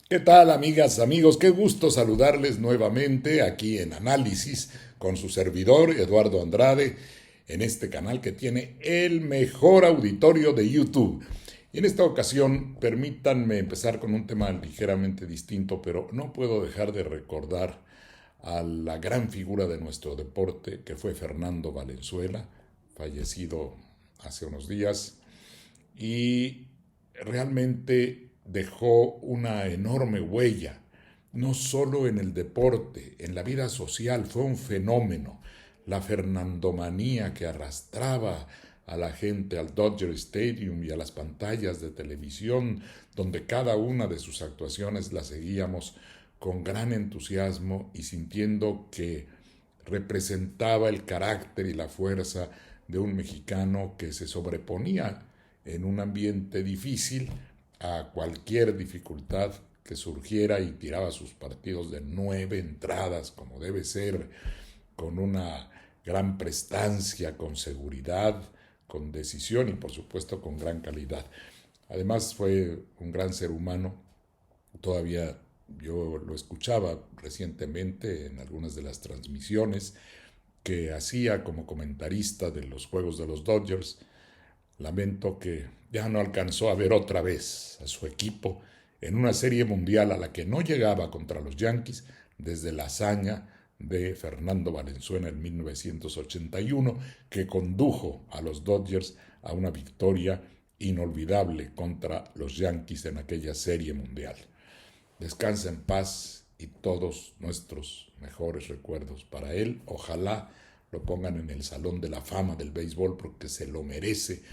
¿Qué tal, amigas, amigos? Qué gusto saludarles nuevamente aquí en Análisis con su servidor Eduardo Andrade en este canal que tiene el mejor auditorio de YouTube. Y en esta ocasión, permítanme empezar con un tema ligeramente distinto, pero no puedo dejar de recordar a la gran figura de nuestro deporte, que fue Fernando Valenzuela, fallecido hace unos días, y realmente dejó una enorme huella, no solo en el deporte, en la vida social, fue un fenómeno. La fernandomanía que arrastraba a la gente al Dodger Stadium y a las pantallas de televisión, donde cada una de sus actuaciones la seguíamos con gran entusiasmo y sintiendo que representaba el carácter y la fuerza de un mexicano que se sobreponía en un ambiente difícil a cualquier dificultad que surgiera y tiraba sus partidos de 9 entradas, como debe ser, con una gran prestancia, con seguridad, con decisión y por supuesto con gran calidad. Además fue un gran ser humano. Todavía yo lo escuchaba recientemente en algunas de las transmisiones que hacía como comentarista de los juegos de los Dodgers. Lamento que ya no alcanzó a ver otra vez a su equipo en una serie mundial a la que no llegaba contra los Yankees desde la hazaña de Fernando Valenzuela en 1981, que condujo a los Dodgers a una victoria inolvidable contra los Yankees en aquella serie mundial. Descansa en paz y todos nuestros mejores recuerdos para él. Ojalá lo pongan en el Salón de la Fama del béisbol porque se lo merece.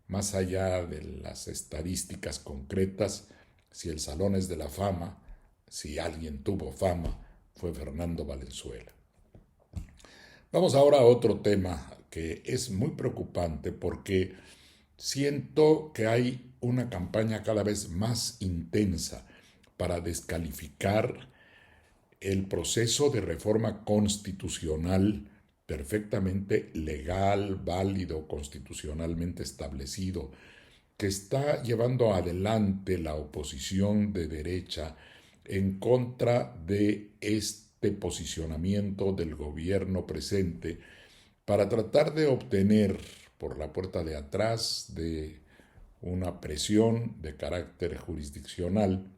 Más allá de las estadísticas concretas, si el Salón es de la Fama, si alguien tuvo fama, fue Fernando Valenzuela. Vamos ahora a otro tema que es muy preocupante porque siento que hay una campaña cada vez más intensa para descalificar el proceso de reforma constitucional perfectamente legal, válido, constitucionalmente establecido, que está llevando adelante la oposición de derecha en contra de este posicionamiento del gobierno presente para tratar de obtener por la puerta de atrás de una presión de carácter jurisdiccional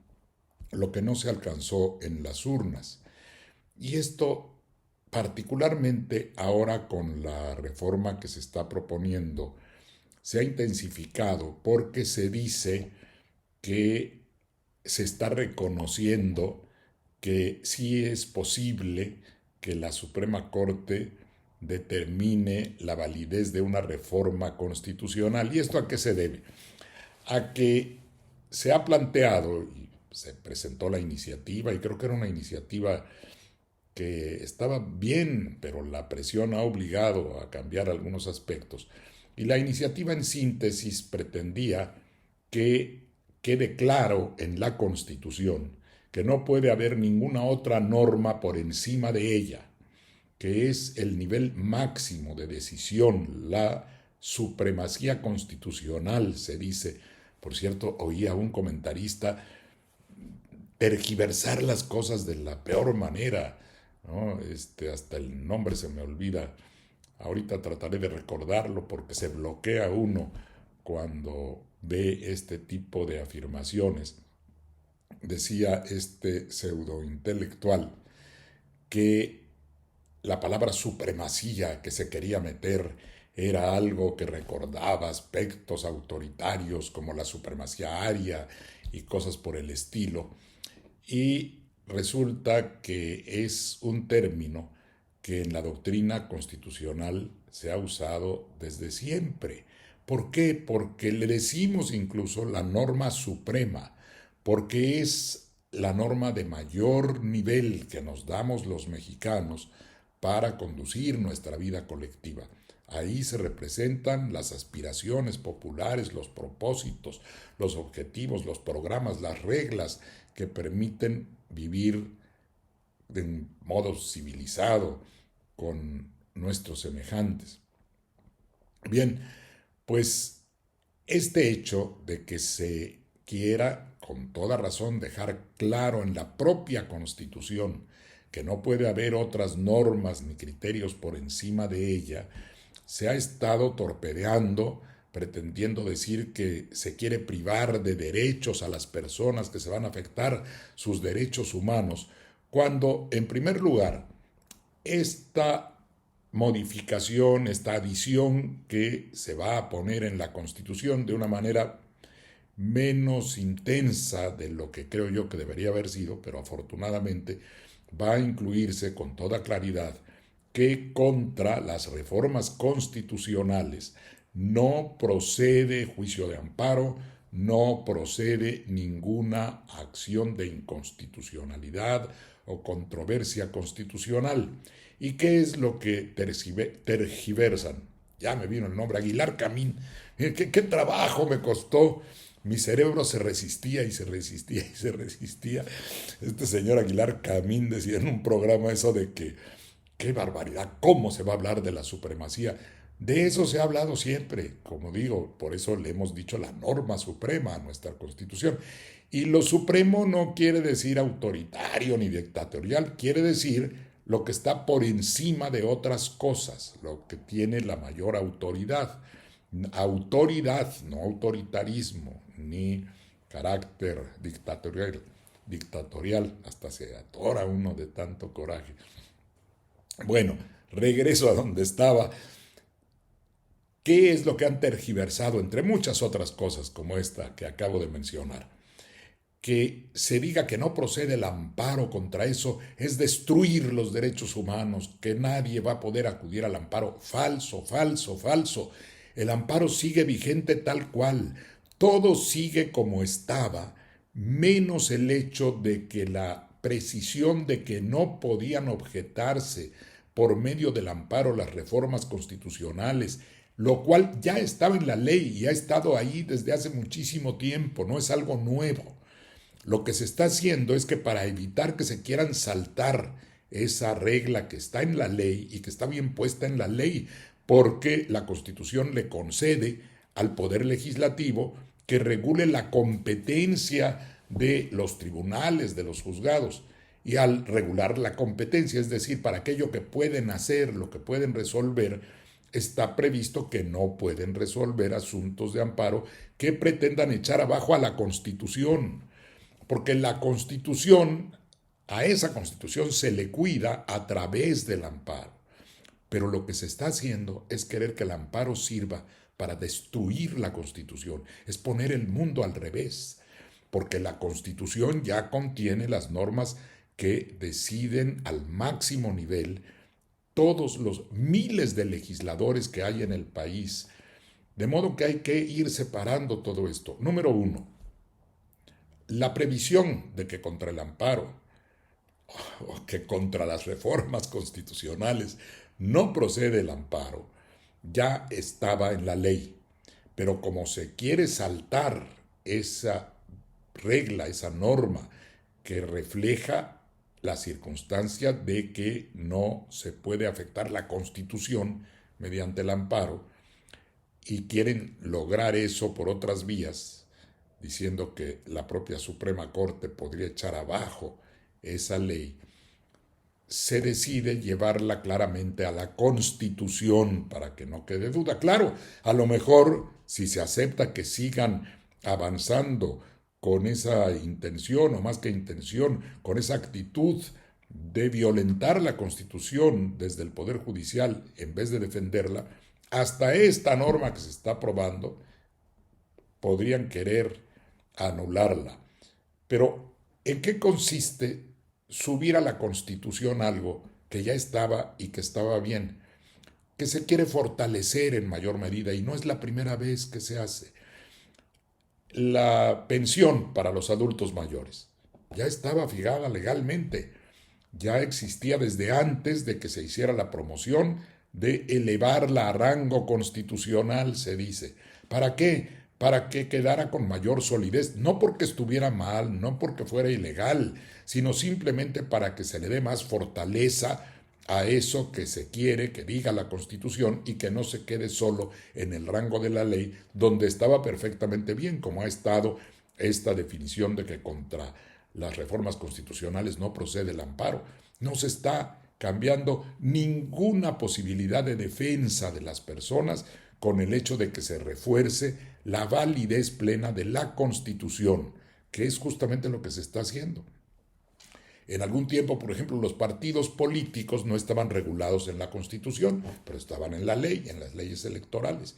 lo que no se alcanzó en las urnas. Y esto particularmente ahora con la reforma que se está proponiendo, se ha intensificado porque se dice que se está reconociendo que sí es posible que la Suprema Corte determine la validez de una reforma constitucional. ¿Y esto a qué se debe? A que se ha planteado y se presentó la iniciativa, y creo que era una iniciativa que estaba bien, pero la presión ha obligado a cambiar algunos aspectos. Y la iniciativa en síntesis pretendía que quede claro en la Constitución que no puede haber ninguna otra norma por encima de ella, que es el nivel máximo de decisión, la supremacía constitucional, se dice. Por cierto, oí a un comentarista tergiversar las cosas de la peor manera, ¿no? Hasta el nombre se me olvida. Ahorita trataré de recordarlo porque se bloquea uno cuando ve este tipo de afirmaciones. Decía este pseudointelectual que la palabra supremacía que se quería meter era algo que recordaba aspectos autoritarios como la supremacía aria y cosas por el estilo. Y resulta que es un término que en la doctrina constitucional se ha usado desde siempre. ¿Por qué? Porque le decimos incluso la norma suprema, porque es la norma de mayor nivel que nos damos los mexicanos para conducir nuestra vida colectiva. Ahí se representan las aspiraciones populares, los propósitos, los objetivos, los programas, las reglas que permiten vivir de un modo civilizado con nuestros semejantes. Bien, pues este hecho de que se quiera con toda razón, dejar claro en la propia Constitución que no puede haber otras normas ni criterios por encima de ella, se ha estado torpedeando, pretendiendo decir que se quiere privar de derechos a las personas, que se van a afectar sus derechos humanos, cuando, en primer lugar, esta modificación, esta adición que se va a poner en la Constitución de una manera menos intensa de lo que creo yo que debería haber sido, pero afortunadamente va a incluirse con toda claridad que contra las reformas constitucionales no procede juicio de amparo, no procede ninguna acción de inconstitucionalidad o controversia constitucional. ¿Y qué es lo que tergiversan? Ya me vino el nombre, Aguilar Camín. ¿Qué trabajo me costó? Mi cerebro se resistía y se resistía y se resistía. Este señor Aguilar Camín decía en un programa eso de que, qué barbaridad, ¿cómo se va a hablar de la supremacía? De eso se ha hablado siempre, como digo, por eso le hemos dicho la norma suprema a nuestra Constitución. Y lo supremo no quiere decir autoritario ni dictatorial, quiere decir lo que está por encima de otras cosas, lo que tiene la mayor autoridad. Autoridad, no autoritarismo, ni carácter dictatorial, hasta se atora uno de tanto coraje. Bueno, regreso a donde estaba. ¿Qué es lo que han tergiversado, entre muchas otras cosas como esta que acabo de mencionar? Que se diga que no procede el amparo contra eso es destruir los derechos humanos, que nadie va a poder acudir al amparo. Falso, falso, falso. El amparo sigue vigente tal cual. Todo sigue como estaba, menos el hecho de que la precisión de que no podían objetarse por medio del amparo las reformas constitucionales, lo cual ya estaba en la ley y ha estado ahí desde hace muchísimo tiempo, no es algo nuevo. Lo que se está haciendo es que para evitar que se quieran saltar esa regla que está en la ley y que está bien puesta en la ley, porque la Constitución le concede al Poder Legislativo que regule la competencia de los tribunales, de los juzgados, y al regular la competencia, es decir, para aquello que pueden hacer, lo que pueden resolver, está previsto que no pueden resolver asuntos de amparo que pretendan echar abajo a la Constitución, porque la Constitución, a esa Constitución se le cuida a través del amparo. Pero lo que se está haciendo es querer que el amparo sirva para destruir la Constitución, es poner el mundo al revés, porque la Constitución ya contiene las normas que deciden al máximo nivel todos los miles de legisladores que hay en el país. De modo que hay que ir separando todo esto. Número uno, la previsión de que contra el amparo o que contra las reformas constitucionales no procede el amparo, ya estaba en la ley. Pero como se quiere saltar esa regla, esa norma que refleja la circunstancia de que no se puede afectar la Constitución mediante el amparo, y quieren lograr eso por otras vías, diciendo que la propia Suprema Corte podría echar abajo esa ley, se decide llevarla claramente a la Constitución para que no quede duda. Claro, a lo mejor si se acepta que sigan avanzando con esa intención, o más que intención, con esa actitud de violentar la Constitución desde el Poder Judicial en vez de defenderla, hasta esta norma que se está aprobando podrían querer anularla. Pero, ¿en qué consiste subir a la Constitución algo que ya estaba y que estaba bien? Que se quiere fortalecer en mayor medida, y no es la primera vez que se hace. La pensión para los adultos mayores ya estaba fijada legalmente, ya existía desde antes de que se hiciera la promoción de elevarla a rango constitucional, se dice. ¿Para qué? Para que quedara con mayor solidez, no porque estuviera mal, no porque fuera ilegal, sino simplemente para que se le dé más fortaleza a eso que se quiere que diga la Constitución y que no se quede solo en el rango de la ley, donde estaba perfectamente bien, como ha estado esta definición de que contra las reformas constitucionales no procede el amparo. No se está cambiando ninguna posibilidad de defensa de las personas con el hecho de que se refuerce la validez plena de la Constitución, que es justamente lo que se está haciendo. En algún tiempo, por ejemplo, los partidos políticos no estaban regulados en la Constitución, pero estaban en la ley, en las leyes electorales.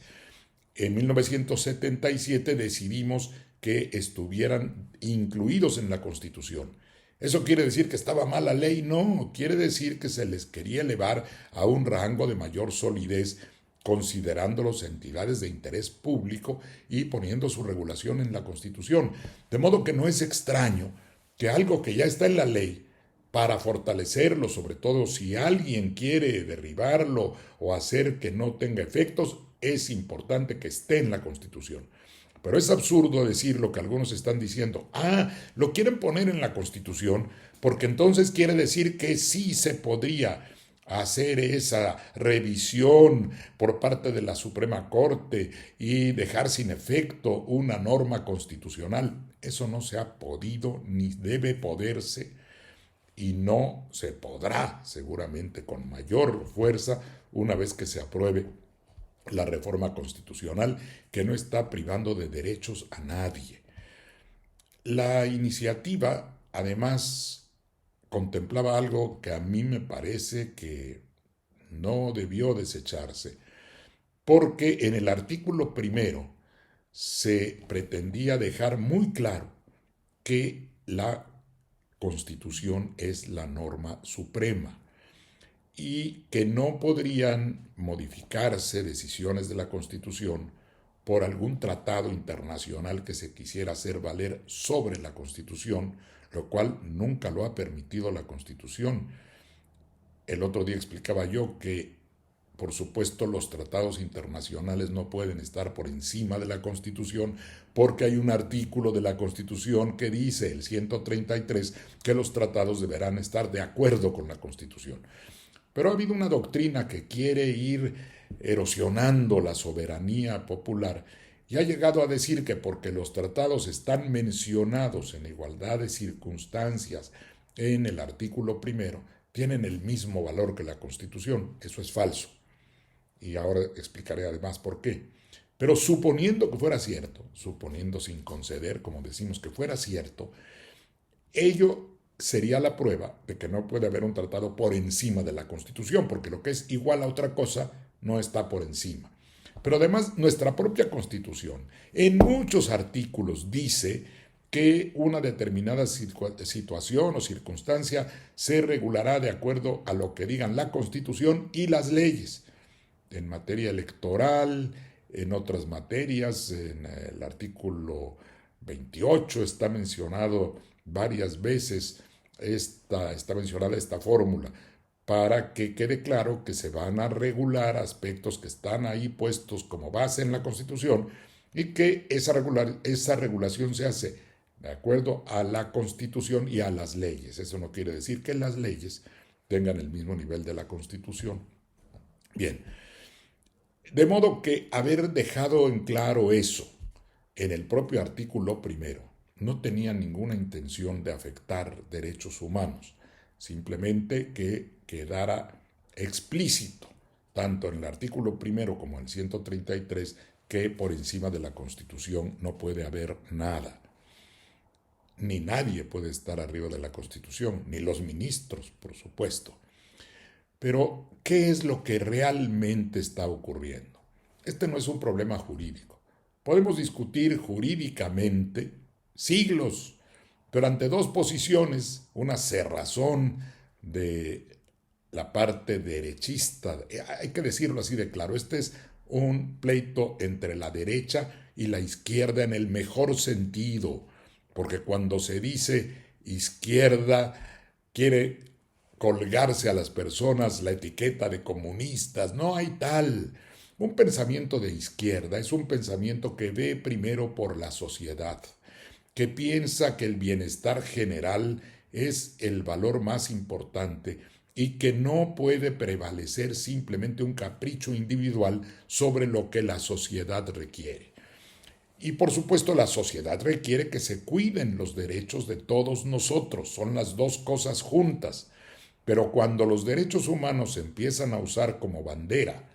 En 1977 decidimos que estuvieran incluidos en la Constitución. ¿Eso quiere decir que estaba mal la ley? No, quiere decir que se les quería elevar a un rango de mayor solidez, considerándolos entidades de interés público y poniendo su regulación en la Constitución. De modo que no es extraño que algo que ya está en la ley, para fortalecerlo, sobre todo si alguien quiere derribarlo o hacer que no tenga efectos, es importante que esté en la Constitución. Pero es absurdo decir lo que algunos están diciendo. Lo quieren poner en la Constitución porque entonces quiere decir que sí se podría hacer esa revisión por parte de la Suprema Corte y dejar sin efecto una norma constitucional. Eso no se ha podido ni debe poderse y no se podrá seguramente con mayor fuerza una vez que se apruebe la reforma constitucional que no está privando de derechos a nadie. La iniciativa, además, contemplaba algo que a mí me parece que no debió desecharse, porque en el artículo primero se pretendía dejar muy claro que la Constitución es la norma suprema y que no podrían modificarse decisiones de la Constitución por algún tratado internacional que se quisiera hacer valer sobre la Constitución, lo cual nunca lo ha permitido la Constitución. El otro día explicaba yo que, por supuesto, los tratados internacionales no pueden estar por encima de la Constitución porque hay un artículo de la Constitución que dice, el 133, que los tratados deberán estar de acuerdo con la Constitución. Pero ha habido una doctrina que quiere ir erosionando la soberanía popular y ha llegado a decir que porque los tratados están mencionados en igualdad de circunstancias en el artículo primero, tienen el mismo valor que la Constitución. Eso es falso. Y ahora explicaré además por qué. Pero suponiendo que fuera cierto, suponiendo sin conceder, como decimos que fuera cierto, ello sería la prueba de que no puede haber un tratado por encima de la Constitución, porque lo que es igual a otra cosa no está por encima. Pero además nuestra propia Constitución en muchos artículos dice que una determinada situación o circunstancia se regulará de acuerdo a lo que digan la Constitución y las leyes. En materia electoral, en otras materias, en el artículo 28 está mencionado varias veces, está mencionada esta fórmula, para que quede claro que se van a regular aspectos que están ahí puestos como base en la Constitución y que esa regulación se hace de acuerdo a la Constitución y a las leyes. Eso no quiere decir que las leyes tengan el mismo nivel de la Constitución. Bien, de modo que haber dejado en claro eso en el propio artículo primero no tenía ninguna intención de afectar derechos humanos, simplemente que quedara explícito, tanto en el artículo primero como en el 133, que por encima de la Constitución no puede haber nada. Ni nadie puede estar arriba de la Constitución, ni los ministros, por supuesto. Pero, ¿qué es lo que realmente está ocurriendo? Este no es un problema jurídico. Podemos discutir jurídicamente siglos, pero ante dos posiciones, una cerrazón de la parte derechista, hay que decirlo así de claro, este es un pleito entre la derecha y la izquierda en el mejor sentido, porque cuando se dice izquierda quiere colgarse a las personas la etiqueta de comunistas, no hay tal. Un pensamiento de izquierda es un pensamiento que ve primero por la sociedad, que piensa que el bienestar general es el valor más importante y que no puede prevalecer simplemente un capricho individual sobre lo que la sociedad requiere. Y por supuesto la sociedad requiere que se cuiden los derechos de todos nosotros, son las dos cosas juntas. Pero cuando los derechos humanos se empiezan a usar como bandera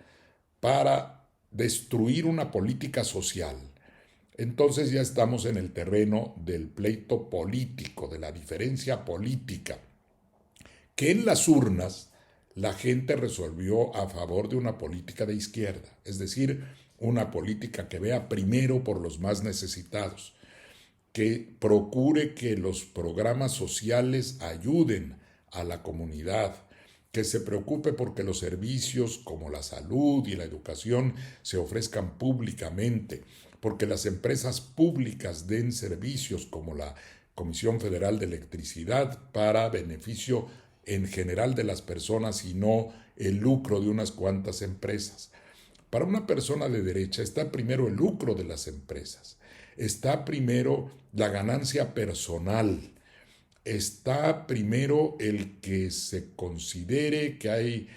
para destruir una política social, entonces ya estamos en el terreno del pleito político, de la diferencia política, que en las urnas la gente resolvió a favor de una política de izquierda, es decir, una política que vea primero por los más necesitados, que procure que los programas sociales ayuden a la comunidad, que se preocupe porque los servicios como la salud y la educación se ofrezcan públicamente, porque las empresas públicas den servicios como la Comisión Federal de Electricidad para beneficio en general de las personas y no el lucro de unas cuantas empresas. Para una persona de derecha está primero el lucro de las empresas, está primero la ganancia personal, está primero el que se considere que hay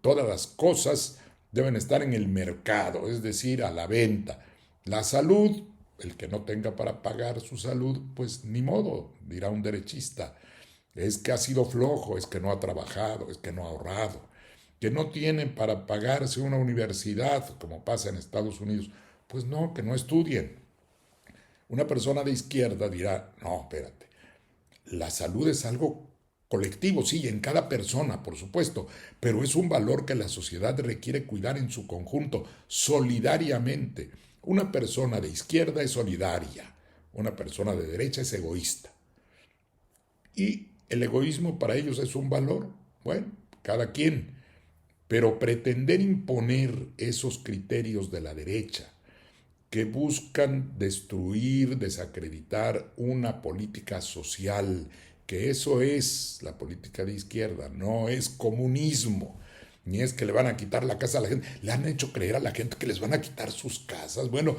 todas las cosas deben estar en el mercado, es decir, a la venta. La salud, el que no tenga para pagar su salud, pues ni modo, dirá un derechista. Es que ha sido flojo, es que no ha trabajado, es que no ha ahorrado, que no tiene para pagarse una universidad, como pasa en Estados Unidos. Pues no, que no estudien. Una persona de izquierda dirá, no, espérate, la salud es algo colectivo, sí, en cada persona, por supuesto, pero es un valor que la sociedad requiere cuidar en su conjunto, solidariamente. Una persona de izquierda es solidaria, una persona de derecha es egoísta. Y el egoísmo para ellos es un valor, bueno, cada quien, pero pretender imponer esos criterios de la derecha que buscan destruir, desacreditar una política social, que eso es la política de izquierda, no es comunismo, ni es que le van a quitar la casa a la gente, le han hecho creer a la gente que les van a quitar sus casas. Bueno,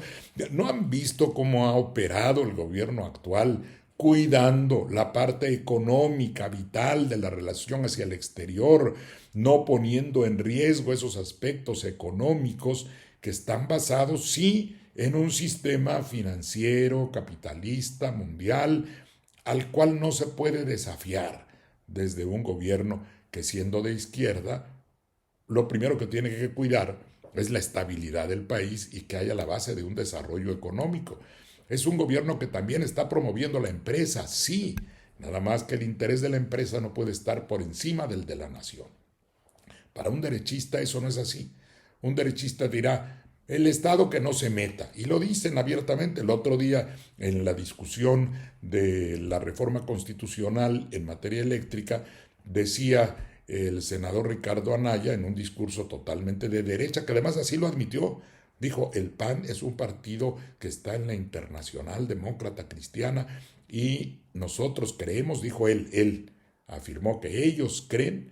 ¿no han visto cómo ha operado el gobierno actual cuidando la parte económica, vital de la relación hacia el exterior, no poniendo en riesgo esos aspectos económicos que están basados, sí, en un sistema financiero, capitalista, mundial, al cual no se puede desafiar desde un gobierno que, siendo de izquierda, lo primero que tiene que cuidar es la estabilidad del país y que haya la base de un desarrollo económico. Es un gobierno que también está promoviendo la empresa, sí, nada más que el interés de la empresa no puede estar por encima del de la nación. Para un derechista eso no es así. Un derechista dirá, el Estado que no se meta, y lo dicen abiertamente. El otro día, en la discusión de la reforma constitucional en materia eléctrica, decía el senador Ricardo Anaya, en un discurso totalmente de derecha, que además así lo admitió, dijo, el PAN es un partido que está en la Internacional Demócrata Cristiana y nosotros creemos, dijo él afirmó que ellos creen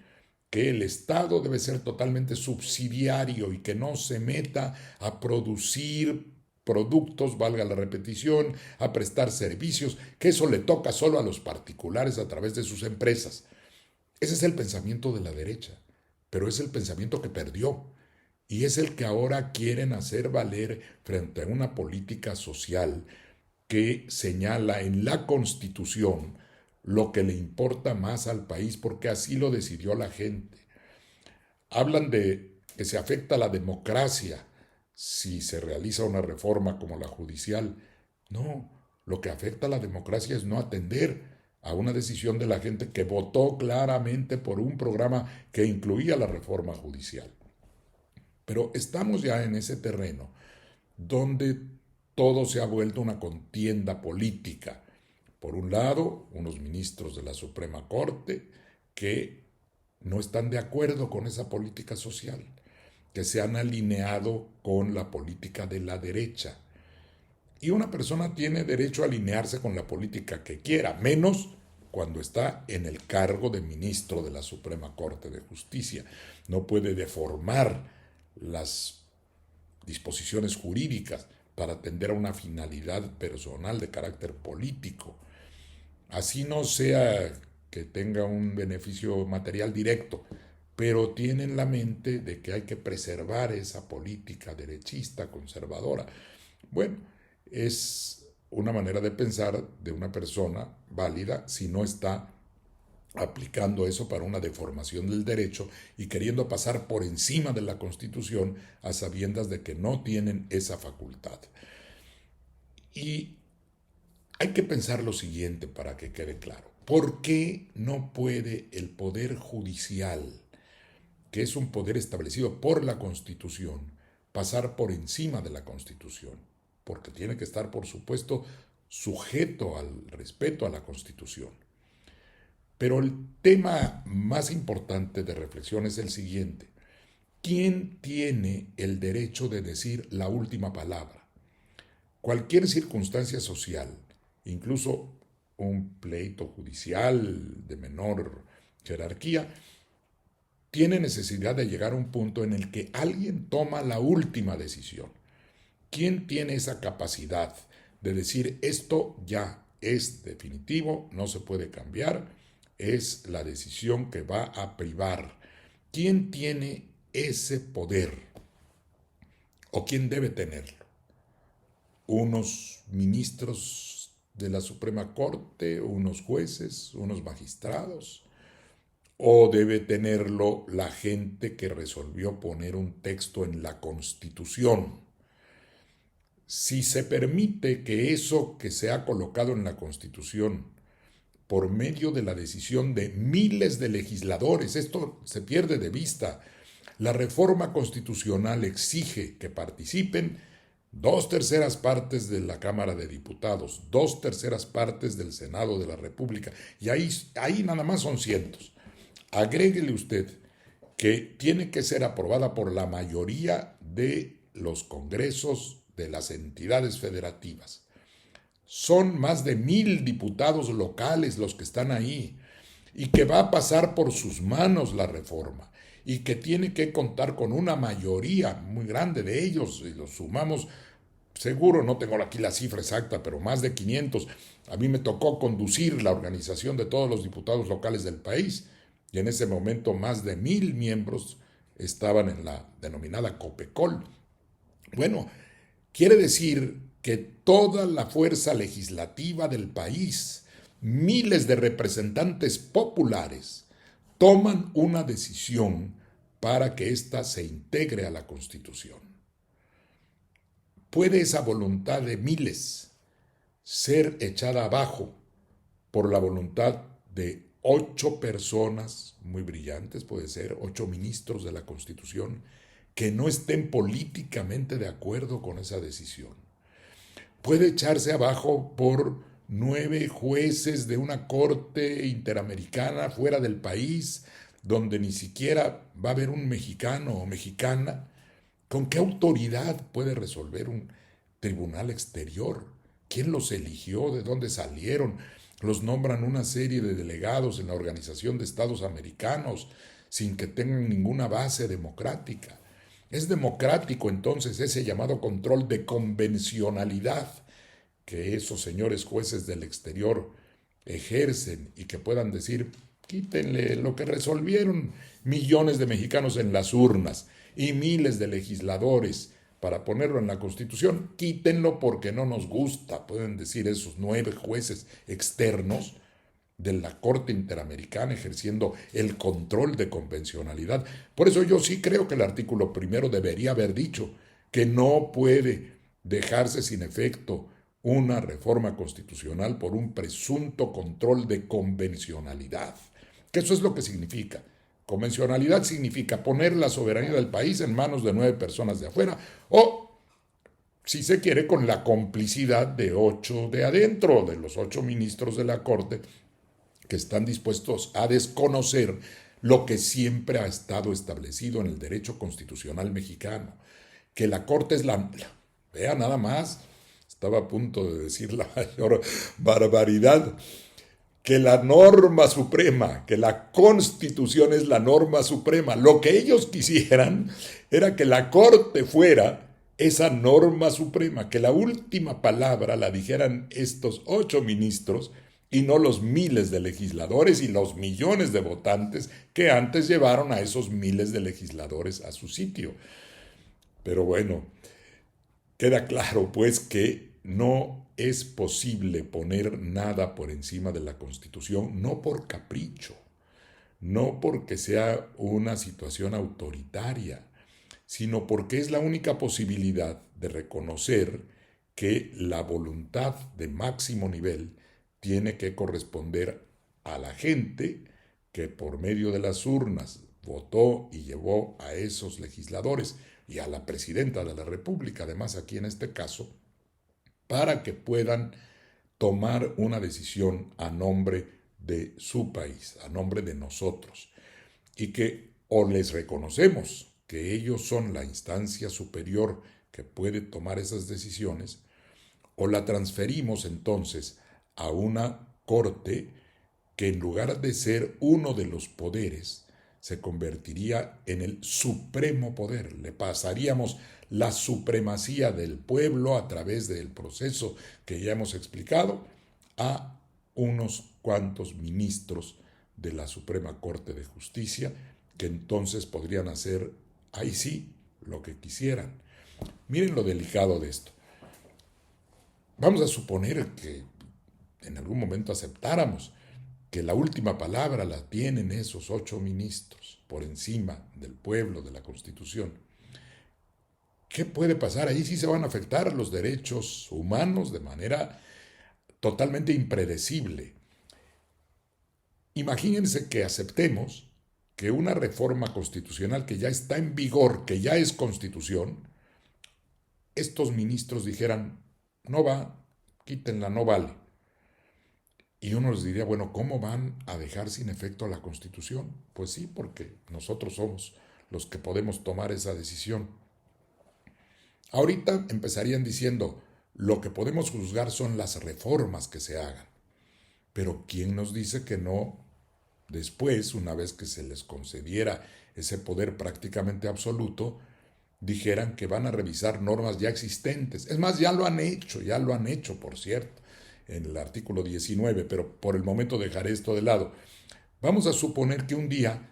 que el Estado debe ser totalmente subsidiario y que no se meta a producir productos, valga la repetición, a prestar servicios, que eso le toca solo a los particulares a través de sus empresas. Ese es el pensamiento de la derecha, pero es el pensamiento que perdió y es el que ahora quieren hacer valer frente a una política social que señala en la Constitución lo que le importa más al país porque así lo decidió la gente. Hablan de que se afecta la democracia si se realiza una reforma como la judicial. No, lo que afecta a la democracia es no atender a una decisión de la gente que votó claramente por un programa que incluía la reforma judicial. Pero estamos ya en ese terreno donde todo se ha vuelto una contienda política. Por un lado, unos ministros de la Suprema Corte que no están de acuerdo con esa política social, que se han alineado con la política de la derecha. Y una persona tiene derecho a alinearse con la política que quiera, menos cuando está en el cargo de ministro de la Suprema Corte de Justicia. No puede deformar las disposiciones jurídicas para atender a una finalidad personal de carácter político. Así no sea que tenga un beneficio material directo, pero tiene en la mente de que hay que preservar esa política derechista, conservadora. Bueno, es una manera de pensar de una persona válida si no está aplicando eso para una deformación del derecho y queriendo pasar por encima de la Constitución a sabiendas de que no tienen esa facultad. Y hay que pensar lo siguiente para que quede claro. ¿Por qué no puede el Poder Judicial, que es un poder establecido por la Constitución, pasar por encima de la Constitución? Porque tiene que estar, por supuesto, sujeto al respeto a la Constitución. Pero el tema más importante de reflexión es el siguiente. ¿Quién tiene el derecho de decir la última palabra? Cualquier circunstancia social, incluso un pleito judicial de menor jerarquía, tiene necesidad de llegar a un punto en el que alguien toma la última decisión. ¿Quién tiene esa capacidad de decir esto ya es definitivo, no se puede cambiar, es la decisión que va a privar? ¿Quién tiene ese poder? ¿O quién debe tenerlo? ¿Unos ministros de la Suprema Corte, unos jueces, unos magistrados? ¿O debe tenerlo la gente que resolvió poner un texto en la Constitución? Si se permite que eso que se ha colocado en la Constitución, por medio de la decisión de miles de legisladores, esto se pierde de vista. La reforma constitucional exige que participen 2/3 de la Cámara de Diputados, 2/3 del Senado de la República, y ahí nada más son cientos. Agréguele usted que tiene que ser aprobada por la mayoría de los congresos de las entidades federativas. Son más de 1,000 diputados locales los que están ahí y que va a pasar por sus manos la reforma y que tiene que contar con una mayoría muy grande de ellos, y los sumamos, seguro no tengo aquí la cifra exacta, pero más de 500. A mí me tocó conducir la organización de todos los diputados locales del país y en ese momento más de 1,000 miembros estaban en la denominada COPECOL. Bueno, quiere decir que toda la fuerza legislativa del país, miles de representantes populares, toman una decisión para que ésta se integre a la Constitución. ¿Puede esa voluntad de miles ser echada abajo por la voluntad de 8 personas muy brillantes, puede ser 8 ministros de la Constitución, que no estén políticamente de acuerdo con esa decisión? Puede echarse abajo por 9 jueces de una corte interamericana fuera del país, donde ni siquiera va a haber un mexicano o mexicana. ¿Con qué autoridad puede resolver un tribunal exterior? ¿Quién los eligió? ¿De dónde salieron? Los nombran una serie de delegados en la Organización de Estados Americanos sin que tengan ninguna base democrática. Es democrático entonces ese llamado control de convencionalidad que esos señores jueces del exterior ejercen y que puedan decir, quítenle lo que resolvieron millones de mexicanos en las urnas y miles de legisladores para ponerlo en la Constitución, quítenlo porque no nos gusta, pueden decir esos 9 jueces externos de la Corte Interamericana ejerciendo el control de convencionalidad. Por eso yo sí creo que el artículo 1 debería haber dicho que no puede dejarse sin efecto una reforma constitucional por un presunto control de convencionalidad. Que eso es lo que significa. Convencionalidad significa poner la soberanía del país en manos de 9 personas de afuera o, si se quiere, con la complicidad de 8 de adentro, de los 8 ministros de la Corte, que están dispuestos a desconocer lo que siempre ha estado establecido en el derecho constitucional mexicano, que la Corte es vea nada más, estaba a punto de decir la mayor barbaridad, que la norma suprema, que la Constitución es la norma suprema. Lo que ellos quisieran era que la Corte fuera esa norma suprema, que la última palabra la dijeran estos 8 ministros y no los miles de legisladores y los millones de votantes que antes llevaron a esos miles de legisladores a su sitio. Pero bueno, queda claro pues que no es posible poner nada por encima de la Constitución, no por capricho, no porque sea una situación autoritaria, sino porque es la única posibilidad de reconocer que la voluntad de máximo nivel tiene que corresponder a la gente que por medio de las urnas votó y llevó a esos legisladores y a la presidenta de la República, además aquí en este caso, para que puedan tomar una decisión a nombre de su país, a nombre de nosotros, y que o les reconocemos que ellos son la instancia superior que puede tomar esas decisiones, o la transferimos entonces a una corte que en lugar de ser uno de los poderes, se convertiría en el supremo poder. Le pasaríamos la supremacía del pueblo a través del proceso que ya hemos explicado a unos cuantos ministros de la Suprema Corte de Justicia, que entonces podrían hacer, ahí sí, lo que quisieran. Miren lo delicado de esto. Vamos a suponer que en algún momento aceptáramos que la última palabra la tienen esos 8 ministros por encima del pueblo, de la Constitución. ¿Qué puede pasar? Ahí sí se van a afectar los derechos humanos de manera totalmente impredecible. Imagínense que aceptemos que una reforma constitucional que ya está en vigor, que ya es constitución, estos ministros dijeran, no va, quítenla, no vale. Y uno les diría, bueno, ¿cómo van a dejar sin efecto la Constitución? Pues sí, porque nosotros somos los que podemos tomar esa decisión. Ahorita empezarían diciendo, lo que podemos juzgar son las reformas que se hagan. Pero ¿quién nos dice que no después, una vez que se les concediera ese poder prácticamente absoluto, dijeran que van a revisar normas ya existentes? Es más, ya lo han hecho, por cierto, en el artículo 19, pero por el momento dejaré esto de lado. Vamos a suponer que un día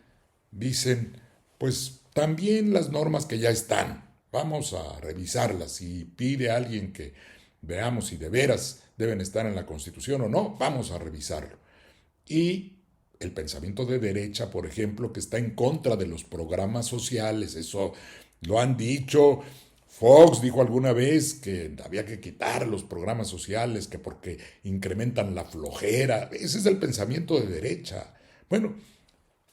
dicen, pues también las normas que ya están, vamos a revisarlas, y pide a alguien que veamos si de veras deben estar en la Constitución o no, vamos a revisarlo. Y el pensamiento de derecha, por ejemplo, que está en contra de los programas sociales, eso lo han dicho. Fox dijo alguna vez que había que quitar los programas sociales, que porque incrementan la flojera. Ese es el pensamiento de derecha. Bueno,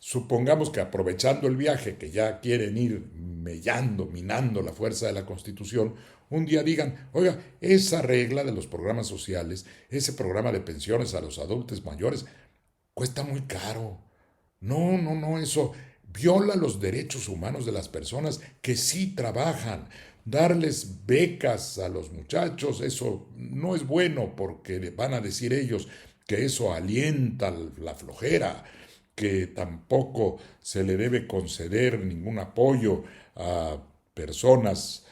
supongamos que aprovechando el viaje, que ya quieren ir mellando, minando la fuerza de la Constitución, un día digan, oiga, esa regla de los programas sociales, ese programa de pensiones a los adultos mayores, cuesta muy caro. No, eso viola los derechos humanos de las personas que sí trabajan. Darles becas a los muchachos, eso no es bueno porque van a decir ellos que eso alienta la flojera, que tampoco se le debe conceder ningún apoyo a personas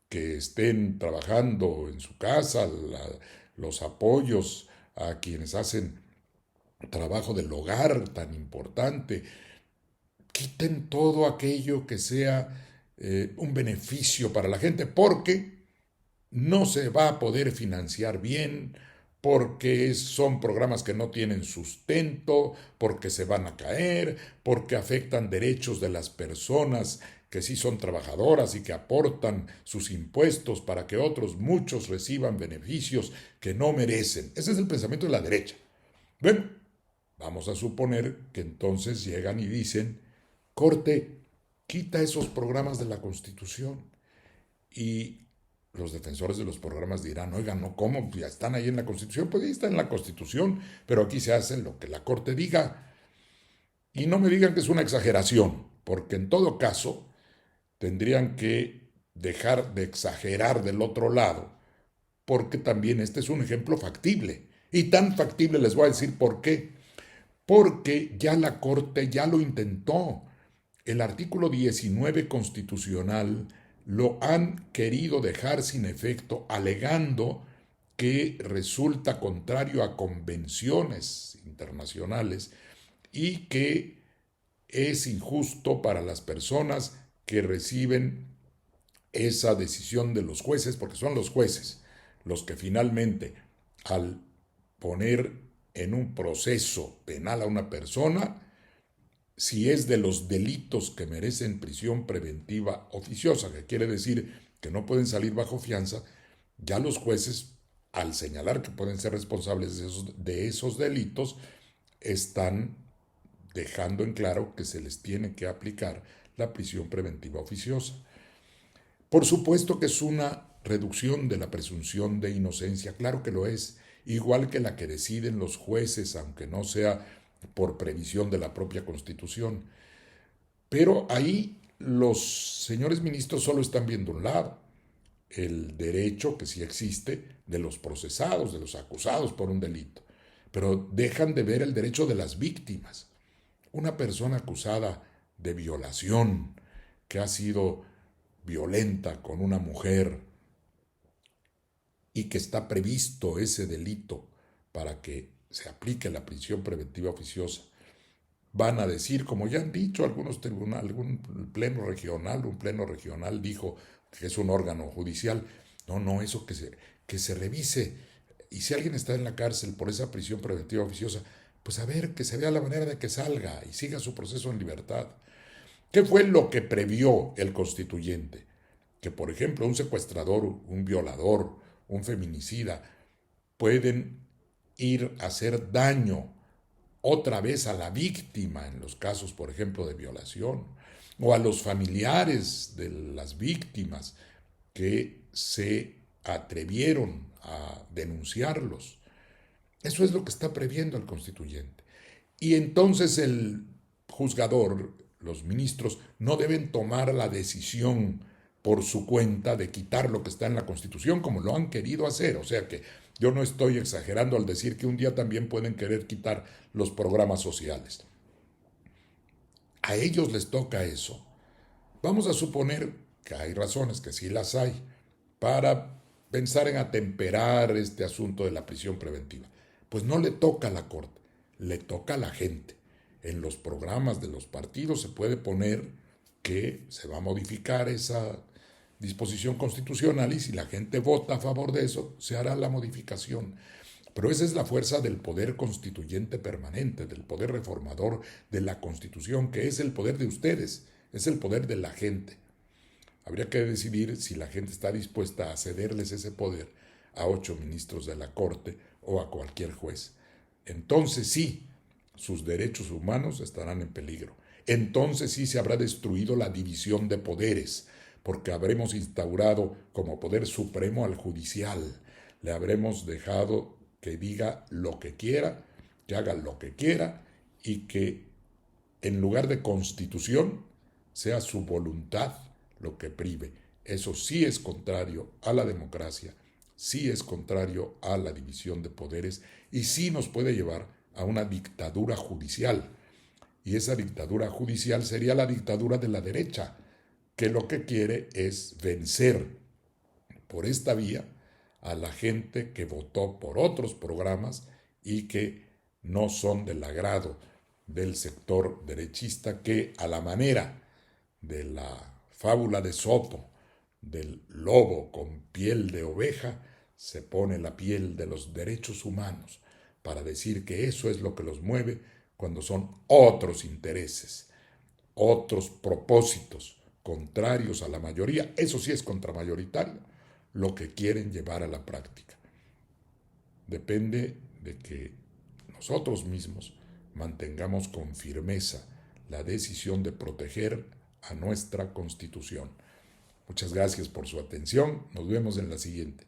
que estén trabajando en su casa, los apoyos a quienes hacen trabajo del hogar tan importante. Quiten todo aquello que sea un beneficio para la gente, porque no se va a poder financiar bien, porque son programas que no tienen sustento, porque se van a caer, porque afectan derechos de las personas que sí son trabajadoras y que aportan sus impuestos para que otros muchos reciban beneficios que no merecen. Ese es el pensamiento de la derecha. Bueno, vamos a suponer que entonces llegan y dicen, Corte, quita esos programas de la Constitución. Y los defensores de los programas dirán, oigan, no, ¿cómo? Ya están ahí en la Constitución. Pues ahí está en la Constitución, pero aquí se hace lo que la Corte diga. Y no me digan que es una exageración, porque en todo caso tendrían que dejar de exagerar del otro lado, porque también este es un ejemplo factible. Y tan factible les voy a decir por qué. Porque ya la Corte ya lo intentó. El artículo 19 constitucional lo han querido dejar sin efecto, alegando que resulta contrario a convenciones internacionales y que es injusto para las personas que reciben esa decisión de los jueces, porque son los jueces los que finalmente, al poner en un proceso penal a una persona, si es de los delitos que merecen prisión preventiva oficiosa, que quiere decir que no pueden salir bajo fianza, ya los jueces, al señalar que pueden ser responsables de esos delitos, están dejando en claro que se les tiene que aplicar la prisión preventiva oficiosa. Por supuesto que es una reducción de la presunción de inocencia, claro que lo es, igual que la que deciden los jueces, aunque no sea por previsión de la propia Constitución. Pero ahí los señores ministros solo están viendo un lado, el derecho que sí existe de los procesados, de los acusados por un delito, pero dejan de ver el derecho de las víctimas. Una persona acusada de violación, que ha sido violenta con una mujer y que está previsto ese delito para que se aplique la prisión preventiva oficiosa, van a decir, como ya han dicho algunos tribunales, un pleno regional dijo que es un órgano judicial. No, eso que se revise. Y si alguien está en la cárcel por esa prisión preventiva oficiosa, pues a ver, que se vea la manera de que salga y siga su proceso en libertad. ¿Qué fue lo que previó el constituyente? Que, por ejemplo, un secuestrador, un violador, un feminicida, pueden ir a hacer daño otra vez a la víctima en los casos, por ejemplo, de violación, o a los familiares de las víctimas que se atrevieron a denunciarlos. Eso es lo que está previendo el constituyente. Y entonces el juzgador, los ministros, no deben tomar la decisión por su cuenta de quitar lo que está en la Constitución como lo han querido hacer. O sea que yo no estoy exagerando al decir que un día también pueden querer quitar los programas sociales. A ellos les toca eso. Vamos a suponer que hay razones, que sí las hay, para pensar en atemperar este asunto de la prisión preventiva. Pues no le toca a la Corte, le toca a la gente. En los programas de los partidos se puede poner que se va a modificar esa disposición constitucional y si la gente vota a favor de eso, se hará la modificación. Pero esa es la fuerza del poder constituyente permanente, del poder reformador de la Constitución, que es el poder de ustedes, es el poder de la gente. Habría que decidir si la gente está dispuesta a cederles ese poder a 8 ministros de la Corte o a cualquier juez. Entonces sí, sus derechos humanos estarán en peligro. Entonces sí se habrá destruido la división de poderes, porque habremos instaurado como poder supremo al judicial. Le habremos dejado que diga lo que quiera, que haga lo que quiera y que en lugar de constitución sea su voluntad lo que prive. Eso sí es contrario a la democracia, sí es contrario a la división de poderes y sí nos puede llevar a una dictadura judicial. Y esa dictadura judicial sería la dictadura de la derecha, que lo que quiere es vencer por esta vía a la gente que votó por otros programas y que no son del agrado del sector derechista, que a la manera de la fábula de Sopo, del lobo con piel de oveja, se pone la piel de los derechos humanos para decir que eso es lo que los mueve cuando son otros intereses, otros propósitos contrarios a la mayoría, eso sí es contramayoritario, lo que quieren llevar a la práctica. Depende de que nosotros mismos mantengamos con firmeza la decisión de proteger a nuestra Constitución. Muchas gracias por su atención. Nos vemos en la siguiente.